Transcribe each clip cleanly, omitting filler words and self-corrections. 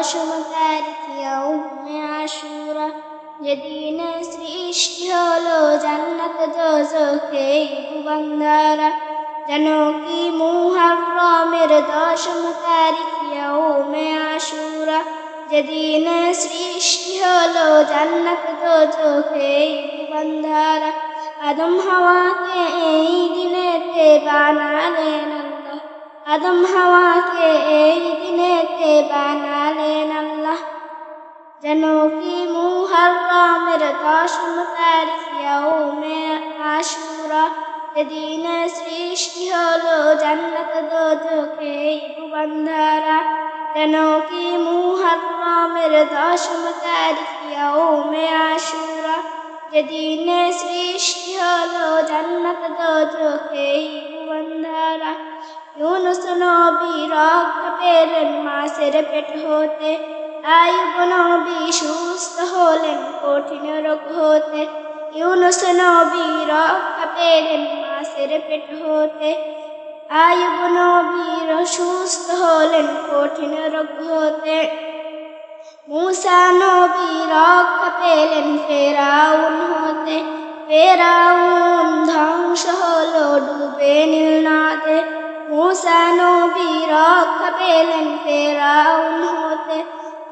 দশম তারিখ ইয়াউমে আশুরা, যেদিনে সৃষ্টি হলো জান্নাত দোজখে বান্দারা। যেন কি মুহররমের দশম তারিখ ইয়াউমে আশুরা, যেদিনে সৃষ্টি হলো জান্নাত দোজখে বান্দারা। আদম হাওয়াকে এই দিনেতে বানালেন আল্লাহ, আদম হাওয়াকে এই দিনেতে বানালেন আল্লাহ। যেন কি মুহররমের দশম তারিখ ইয়াউমে আশুরা, যেদিনে সৃষ্টি হলো জান্নাত দোজখে বান্দারা। যেন কি মুহররমের দশম তারিখ ইয়াউমে আশুরা, যেদিনে সৃষ্টি হলো জান্নাত দোজখে বান্দারা। ইউনুস নবী রক্ষা পেলেন মাছের পেট হতে, আইয়ুব নবী সুস্থ হলেন কঠিন রোগ হতে। ইউনুস নবী রক্ষা পেলেন মাছের পেট হতে, আইয়ুব নবী সুস্থ হলেন কঠিন রোগ হতে। মূসা নবী রক্ষা পেলেন ফেরাউন হতে, ফেরাউন ধ্বংস হলো ডুবে নীল নদে। মূসা নবী রক্ষা পেলেন ফেরাউন হতে,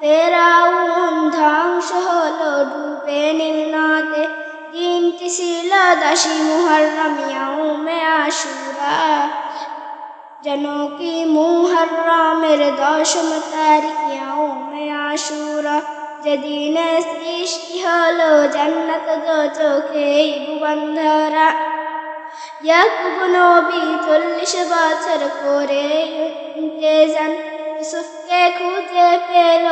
ফেরাউন ধ্বংস হলো ডুবে নীল নদে। দিনটি ছিল 10 মুহররম ইয়াউমে আশুরা, যেন কি মুহররমের দশম তারিখ ইয়াউমে আশুরা, যেদিনে সৃষ্টি হলো জান্নাত দোজখে বান্দারা। ইয়াকুব নবী 40 বছর করে ইন্তেজার, ইউসুফকে খুঁজে পেল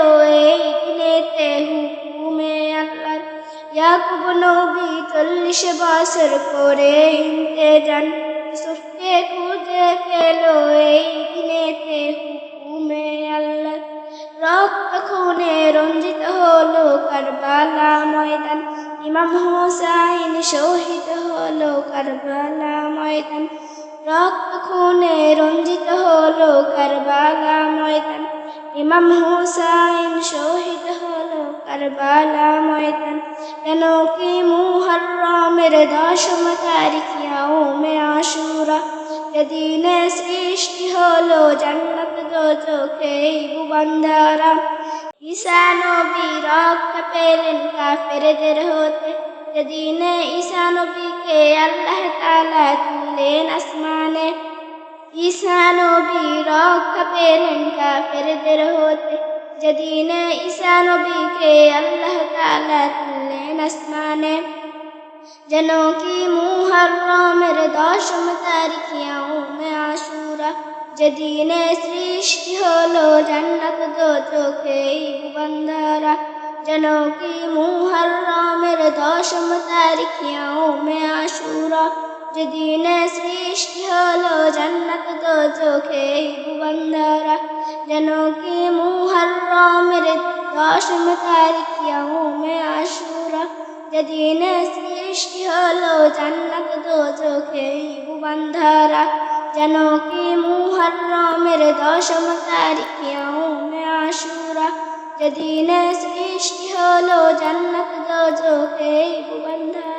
এই দিনেতে হুকুমে আল্লাহ। ইয়াকুব নবী 40 বছর করে ইন্তেজার, ইউসুফকে খুঁজে পেল এই দিনেতে হুকুমে আল্লাহ। রক্ত খুনে রঞ্জিত হলো কারবালা ময়দান, ইমাম হুসাইন শহীদ হলো কারবালা ময়দান। রক্ত খুনে রঞ্জিত হলো কারবালা ময়দান, ইমাম হুসাইন শহীদ হলো কারবালা ময়দান। যেন কি মুহররমের দশম তারিখ ইয়াউমে আশুরা, যেদিনে সৃষ্টি হলো জান্নাত দোজখে বান্দারা। ঈসা নবী রক্ষা পেলেন কাফেরদের হতে, যেদিনে ঈসা নবীকে আল্লাহ তাআলা তুললেন আসমানে। ঈসা নবী রক্ষা পেলেন কাফেরদের হতে, যেদিনে ঈসা নবীকে আল্লাহ তাআলা তুললেন আসমানে। যেন কি মুহররমের দশম তারিখ ইয়াউমে আশুরা, যেদিনে সৃষ্টি হলো জান্নাত দোজখে বান্দারা। যেন কি মুহররমের দশম তারিখ ইয়াউমে আশুরা, যেদিনে সৃষ্টি হলো জান্নাত দোজখে বান্দারা। যেন কি মুহররমের দশম তারিখ ইয়াউমে আশুরা, যেদিনে সৃষ্টি হলো জান্নাত দোজখে বান্দারা। যেন কি মুহররমের দশম তারিখ ইয়াউমে আশুরা, যেদিনে সৃষ্টি হলো জান্নাত দোজখে বান্দারা।